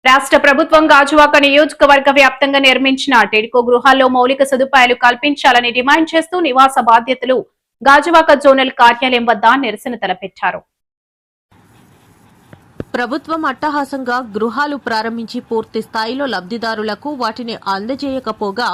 రాష్ట్ర ప్రభుత్వం గాజువాక నియోజకవర్గ వ్యాప్తంగా నిర్మించిన టిడ్కో గృహాల్లో మౌలిక సదుపాయాలు కల్పించాలని డిమాండ్ చేస్తూ నివాస బాధ్యతలు గాజువాక జోనల్ కార్యాలయం వద్ద నిరసన తలపెట్టారు. ప్రభుత్వం అట్టహాసంగా గృహాలు ప్రారంభించి పూర్తి స్థాయిలో లబ్ధిదారులకు వాటిని అందజేయకపోగా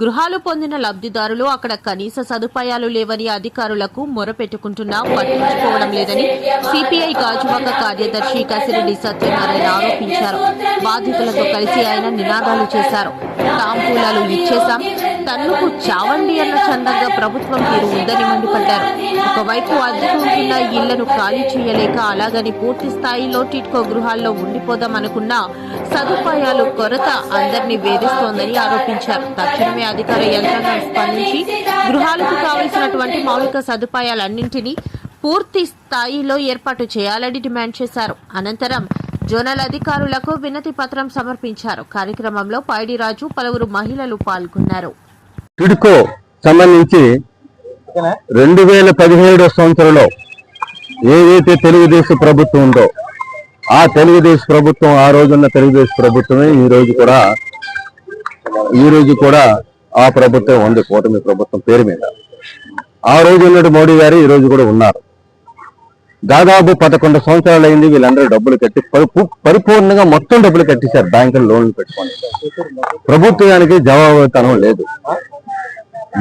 గృహాలు పొందిన లబ్ధిదారులు అక్కడ కనీస సదుపాయాలు లేవని అధికారులకు మొరపెట్టుకుంటున్నా పట్టించుకోవడం లేదని సిపిఐ గాజువాక కార్యదర్శి కసిరెడ్డి సత్యనారాయణ ఆరోపించారు. బాధితులతో కలిసి ఆయన నినాదాలు చేశారు. తాంబూలాలు ఇచ్చేశాం, తన్నుకు చావండి అన్న చందంగా ప్రభుత్వం తీరు ఉందని మండిపడ్డారు. ఒకవైపు అద్దెకు ఉంటున్న ఇళ్లను ఖాళీ చేయలేక అలాగని పూర్తి స్థాయిలో టిడ్కో గృహాల్లో ఉండిపోదామనుకున్నా సదుపాయాలు కొరత అందరినీ వేధిస్తోందని ఆరోపించారు. తక్షణమే అధికార యంత్రాంగం స్పందించి గృహాలకు కావలసినటువంటి మౌలిక సదుపాయాలన్నింటినీ పూర్తి స్థాయిలో ఏర్పాటు చేయాలని డిమాండ్ చేశారు. అనంతరం జోనల్ అధికారులకు వినతి పత్రం సమర్పించారు. కార్యక్రమంలో పైడిరాజు, పలువురు మహిళలు పాల్గొన్నారు. టిడ్కో సంబంధించి 2017 సంవత్సరంలో ఏదైతే తెలుగుదేశం ప్రభుత్వం ఉందో ఆ తెలుగుదేశం ప్రభుత్వం, ఆ రోజున్న తెలుగుదేశం ప్రభుత్వమే ఈ రోజు కూడా ఆ ప్రభుత్వం ఉంది, కూటమి ప్రభుత్వం పేరు మీద. ఆ రోజు ఉన్నట్టు మోడీ గారు ఈ రోజు కూడా ఉన్నారు. దాదాపు 11 సంవత్సరాలు అయింది. వీళ్ళందరూ డబ్బులు కట్టి పరిపూర్ణంగా మొత్తం డబ్బులు కట్టేశారు, బ్యాంకులు లోన్లు పెట్టుకొని. ప్రభుత్వానికి జవాబుతనం లేదు.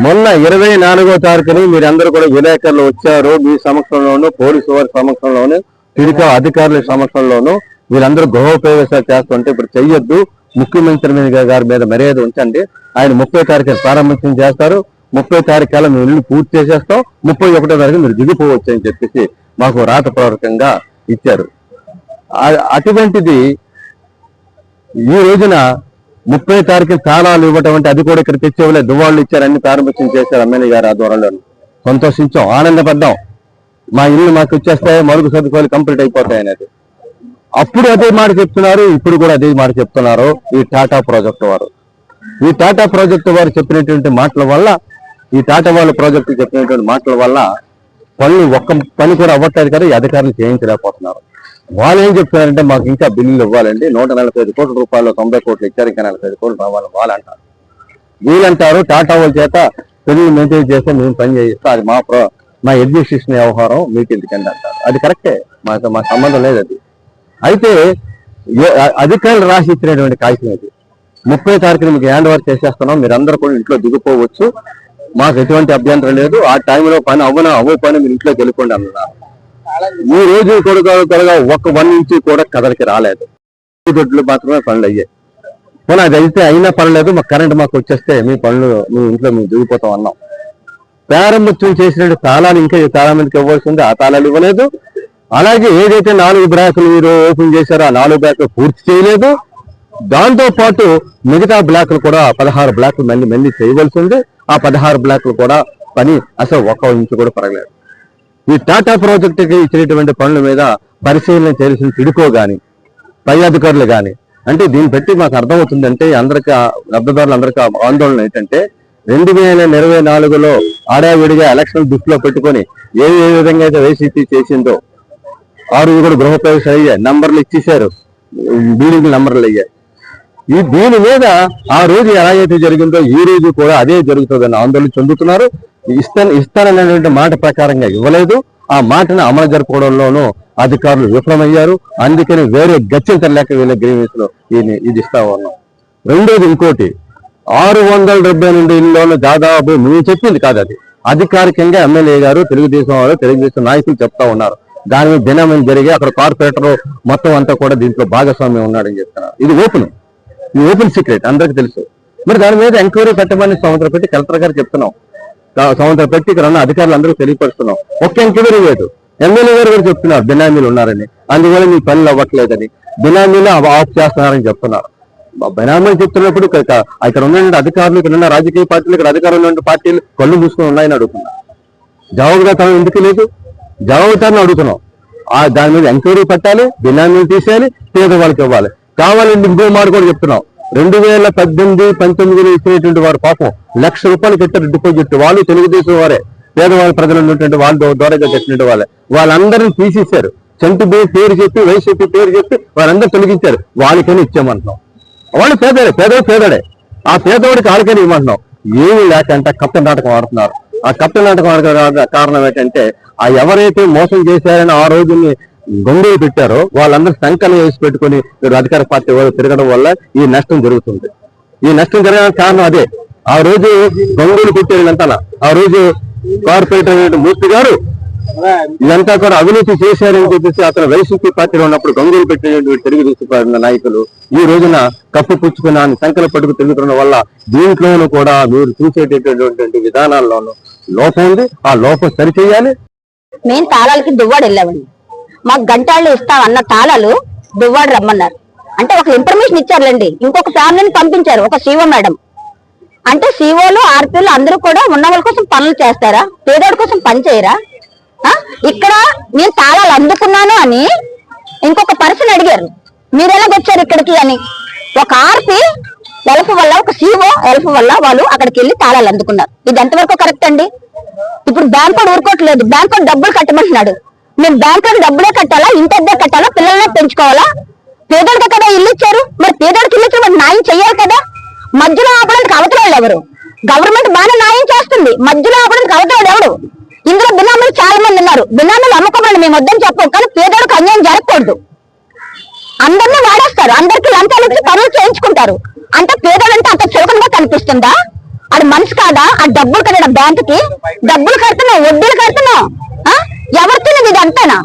మొన్న 24వ తారీఖుని మీరందరూ కూడా విలేకరులు వచ్చారు. మీ సమక్షంలోనూ, పోలీసు వారి సమక్షంలోనూ, టిడ్కో అధికారుల సమక్షంలోనూ వీళ్ళందరూ గృహోపయోగాలు చేస్తుంటే ఇప్పుడు చెయ్యొద్దు, ముఖ్యమంత్రి గారి మీద మర్యాద ఉంచండి, ఆయన 30వ తారీఖున ప్రారంభం చేస్తారు, 30వ తారీఖు మేము ఇల్లు పూర్తి చేసేస్తాం, 31వ తారీఖు మీరు దిగిపోవచ్చు అని చెప్పేసి మాకు రాతపూర్వకంగా ఇచ్చారు. అటువంటిది ఈ రోజున 30వ తారీఖు తాళాలు ఇవ్వటం అంటే అది కూడా ఇక్కడ తెచ్చేవాళ్ళే, దువ్వాళ్ళు ఇచ్చారు, అన్ని ప్రారంభించం చేశారు ఎమ్మెల్యే గారు ఆధ్వర్యంలో. సంతోషించాం, ఆనందపడ్డాం. మా ఇల్లు మాకు ఇచ్చేస్తాయి, మరుగు సదుపాయాలు కంప్లీట్ అయిపోతాయి అనేది. అప్పుడు అదే మాట చెప్తున్నారు, ఇప్పుడు కూడా అదే మాట చెప్తున్నారు ఈ టాటా ప్రాజెక్టు వారు. ఈ టాటా ప్రాజెక్టు వారు చెప్పినటువంటి మాటల వల్ల, ఈ టాటా వాళ్ళ ప్రాజెక్టు చెప్పినటువంటి మాటల వల్ల ఒక్క పని కూడా అవ్వట్లేదు కదా, ఈ అధికారులు చేయించలేకపోతున్నారు. వాళ్ళు ఏం చెప్తున్నారంటే మాకు ఇంకా బిల్లులు ఇవ్వాలండి, 145 కోట్ల రూపాయలు 90 కోట్లు ఇచ్చారు, ఇంకా 45 కోట్లు రావాలి వాళ్ళు అంటారు. వీళ్ళంటారు టాటా వాళ్ళ చేత బిల్లులు మెయింటైన్ చేస్తే మేము పని చేయిస్తాం, అది మా అడ్మినిస్ట్రేషన్ వ్యవహారం, మీకు ఎందుకండి అంటారు. అది కరెక్టే, మా సంబంధం లేదు అది. అయితే అధికారులు రాసి ఇచ్చినటువంటి కాగితం ఇది. 30వ తారీఖున మీకు హ్యాండ్ ఓవర్ చేసేస్తున్నాం, మీరందరూ కూడా ఇంట్లో దిగిపోవచ్చు, మాకు ఎటువంటి అభ్యంతరం లేదు, ఆ టైంలో పని అవ్వ పని మీరు ఇంట్లోకి వెళ్ళిపోండి అన్నారు. ఈ రోజు కూడా ఒక 1 ఇంచ్ కూడా కదలికి రాలేదు. దొడ్లు మాత్రమే పనులు అయ్యాయి. పోనీ అది అయితే అయినా పర్లేదు, మాకు కరెంట్ మాకు వచ్చేస్తే మీ పనులు మీ ఇంట్లో మేము దిగిపోతాం అన్నాం. ప్రారంభోత్సవం చేసినట్టు తాళాలు ఇంకా చాలా మందికి ఇవ్వాల్సింది, ఆ తాళాలు ఇవ్వలేదు. అలాగే ఏదైతే 4 బ్లాకులు మీరు ఓపెన్ చేశారో ఆ 4 బ్లాకులు పూర్తి చేయలేదు. దాంతో పాటు మిగతా బ్లాకులు కూడా 16 బ్లాకులు మళ్ళీ చేయవలసి ఉంది. ఆ 16 బ్లాకులు కూడా పని అసలు 1 ఇంచు కూడా పరగలేదు. ఈ టాటా ప్రాజెక్టుకి ఇచ్చినటువంటి పనుల మీద పరిశీలన చేయాల్సిన టిడ్కో గాని, పై అధికారులు గాని, అంటే దీన్ని బట్టి మాకు అర్థమవుతుందంటే అందరికీ లబ్ధిదారులందరికీ ఆందోళన ఏంటంటే 2024లో ఆడావిడిగా ఎలక్షన్ దృష్టిలో పెట్టుకొని ఏ విధంగా అయితే వైసీపీ చేసిందో ఆ రోజు కూడా గృహప్రవేశాలు అయ్యాయి, నంబర్లు ఇచ్చేశారు, బిల్డింగ్ నంబర్లు అయ్యాయి. దీని మీద ఆ రోజు ఎలాగైతే జరిగిందో ఈ రోజు కూడా అదే జరుగుతుందని ఆందోళన చెందుతున్నారు. ఇస్తాననేటువంటి మాట ప్రకారంగా ఇవ్వలేదు. ఆ మాటను అమలు జరుపుకోవడంలోనూ అధికారులు విఫలమయ్యారు. అందుకని వేరే గచ్చింతలేక వీళ్ళ గ్రీవెన్స్ లో ఇది ఇస్తా ఉన్నాం. రెండోది ఇంకోటి, 672 ఇళ్లలో దాదాపు మేము చెప్పింది కాదు, అది అధికారికంగా ఎమ్మెల్యే గారు, తెలుగుదేశం నాయకులు చెప్తా ఉన్నారు. దాని మీద దినం జరిగి అక్కడ కార్పొరేటర్ మొత్తం అంతా కూడా దీంట్లో భాగస్వామ్యం ఉన్నాడని చెప్తున్నారు. ఇది ఓపెన్ సీక్రెట్, అందరికీ తెలుసు. మరి దాని మీద ఎంక్వైరీ పెట్టమని సంవత్సరం పెట్టి కలెక్టర్ గారు చెప్తున్నాం, సంవత్సరం పెట్టి ఇక్కడ ఉన్న అధికారులు అందరూ తెలియపరుస్తున్నాం. ఒక్క ఎంక్వైరీ లేదు. ఎమ్మెల్యే గారు కూడా చెప్తున్నారు బినామీలు ఉన్నారని, అందువల్ల మీ పనులు అవ్వట్లేదని, బినామీలు ఆఫ్ చేస్తున్నారని చెప్తున్నారు. బినామీలు చెప్తున్నప్పుడు ఇక్కడ ఉన్న అధికారులు, ఇక్కడ ఉన్న రాజకీయ పార్టీలు, ఇక్కడ అధికారులు ఉన్న పార్టీలు కళ్ళు మూసుకొని ఉన్నాయని అడుగుతున్నారు. జవాబుదాతనం ఎందుకు లేదు? జవాబుదారుని అడుగుతున్నాం. దాని మీద ఎంక్వైరీ పెట్టాలి, బినామీలు తీసేయాలి, పేద వాళ్ళకి ఇవ్వాలి. కావాలంటే ఇంకో మాట కూడా చెప్తున్నాం, 2018-19 ఇచ్చినటువంటి వారు పాపం ₹1,00,000 కట్టారు డిపాజిట్. వాళ్ళు తెలుగుదేశం వారే, పేదవాళ్ళ ప్రజలు ఉన్నటువంటి వాళ్ళ ద్వారా కట్టినటువంటి వాళ్ళే. వాళ్ళందరినీ తీసేశారు. సెంటు పేరు చెప్పి వైసీపీ పేరు చెప్పి వారందరూ తొలగించారు. వాళ్ళకని ఇచ్చామంటున్నాం. వాళ్ళు పేదోడే. ఆ పేదోడికి వాళ్ళకని ఇవ్వమంటున్నాం. ఏమీ లేకంటే కప్త నాటకం ఆడుతున్నారు. ఆ కప్త నాటకం ఆడే కారణం ఏంటంటే ఆ ఎవరైతే మోసం చేశారని ఆ రోజుని గొంగళి పెట్టారో వాళ్ళందరూ సంకలం వేసి పెట్టుకుని అధికార పార్టీ వాళ్ళు తిరగడం వల్ల ఈ నష్టం జరుగుతుంది. ఈ నష్టం జరగడానికి కారణం అదే. ఆ రోజు గొంగళి పెట్టారు అంతా. ఆ రోజు కార్పొరేటర్ మూర్తి గారు ఇదంతా కూడా అవినీతి చేశారని చెప్పేసి అతను వైసీపీ పార్టీలో ఉన్నప్పుడు గంగులు పెట్టినటువంటి తెలుగుదేశం నాయకులు ఈ రోజున కప్పు పుచ్చుకున్న సంఖ్యలు పట్టుకు తిరుగుతున్న వల్ల దీంట్లోనూ కూడా మీరు చూసేటటువంటి విధానాల్లోనూ లోపం ఉంది. ఆ లోపం సరిచేయాలి. మేము తాళాలకి దువ్వాడు వెళ్ళామండి. మాకు గంటాళ్ళు ఇస్తాం అన్న తాళాలు దువ్వాడు రమ్మన్నారు. అంటే ఒక ఇన్ఫర్మేషన్ ఇచ్చారులేండి. ఇంకొక ఫ్యామిలీని పంపించారు, ఒక సీఓ మేడం. అంటే సీఓలు ఆర్పీలు అందరూ కూడా ఉన్న వాళ్ళ కోసం పనులు చేస్తారా? పేదోడి కోసం పని చేయరా? ఇక్కడ నేను తాళాలు అందుకున్నాను అని ఇంకొక పర్సన్ అడిగారు, మీరు ఎలాగొచ్చారు ఇక్కడికి అని. ఒక ఆర్పీ హెల్ప్ వల్ల, ఒక సీఓ హెల్ప్ వల్ల వాళ్ళు అక్కడికి వెళ్ళి తాళాలు అందుకున్నారు. ఇది ఎంతవరకు కరెక్ట్ అండి? ఇప్పుడు బ్యాంక్ కూడా ఊరుకోవట్లేదు. బ్యాంక్ కూడా డబ్బులు కట్టమంటున్నాడు. మేము బ్యాంక్ లో డబ్బులే కట్టాలా, ఇంటద్దే కట్టాలా, పిల్లలనే పెంచుకోవాలా? పేదోడికి కదా ఇల్లు ఇచ్చారు, మరి పేదోడికి ఇల్లు ఇచ్చారు, మరి న్యాయం చెయ్యాలి కదా. మధ్యలో ఆపడానికి అవతల ఎవరు? గవర్నమెంట్ బాగానే న్యాయం చేస్తుంది, మధ్యలో ఆపడానికి అవతల ఎవడు? ఇందులో బినామీలు చాలా మంది ఉన్నారు. బినామీలు అమ్ముకోమని మేము వద్దని చెప్పం, కానీ పేదోడికి అన్యాయం జరగకూడదు. అందరినీ వాడేస్తారు, అందరికి లంచాలు ఇచ్చి పనులు చేయించుకుంటారు. అంటే పేదోడంటే అంత చులకనగా కనిపిస్తుందా? అది మనిషి కాదా? ఆ డబ్బులు కట్టడా? బ్యాంకుకి డబ్బులు కడుతున్నాం, వడ్డీలు కడుతున్నాం. ఎవరు తిన్నది ఇది అంతేనా?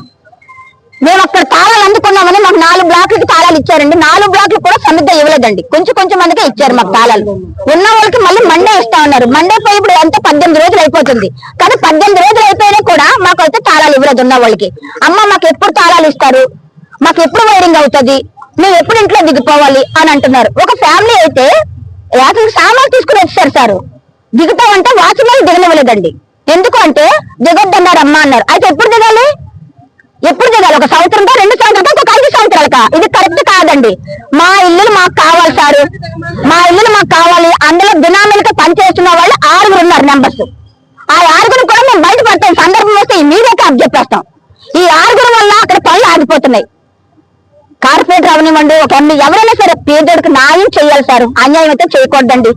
మేము అక్కడ తాళాలు అందుకున్నామని మాకు 4 బ్లాక్లకి తాళాలు ఇచ్చారండి. 4 బ్లాక్లు కూడా సమిద్ద ఇవ్వలేదండి, కొంచెం మందికే ఇచ్చారు మాకు తాళాలు. ఉన్న వాళ్ళకి మళ్ళీ మండే ఇస్తా ఉన్నారు. మండే పోయి ఇప్పుడు ఎంత 18 రోజులు అయిపోతుంది. కానీ 18 రోజులు అయిపోయినా కూడా మాకు అయితే తాళాలు ఇవ్వలేదు. ఉన్న వాళ్ళకి అమ్మ మాకు ఎప్పుడు తాళాలు ఇస్తారు, మాకు ఎప్పుడు వైరింగ్ అవుతుంది, మేము ఎప్పుడు ఇంట్లో దిగిపోవాలి అని అంటున్నారు. ఒక ఫ్యామిలీ అయితే యాభై సామాన్లు తీసుకుని వచ్చారు సార్. దిగుతామంటే వాచ్మెన్ దిగనివ్వలేదండి. ఎందుకు అంటే దిగొద్దన్నారు అమ్మ అన్నారు. అయితే ఎప్పుడు దిగాలి? ఒక సంవత్సరంగా, 2 సంవత్సరాలకా, ఒక 5 సంవత్సరాలకా? ఇది కరెక్ట్ కాదండి. మా ఇల్లులు మాకు కావాలి సార్, మా ఇల్లులు మాకు కావాలి. అందులో బినామీలకి పనిచేస్తున్న వాళ్ళు 6 ఉన్నారు మెంబర్స్. ఆ 6 కూడా మేము బయటపడతాం. సందర్భం వస్తే మీదకే అబ్జెక్ట్. ఈ 6 వల్ల అక్కడ పనులు ఆగిపోతున్నాయి. కార్పొరేటర్ అవనివ్వండి, ఒక ఎంపీ, ఎవరైనా సరే పేదోడికి న్యాయం చేయాలి సార్, అన్యాయం అయితే చేయకూడదండి.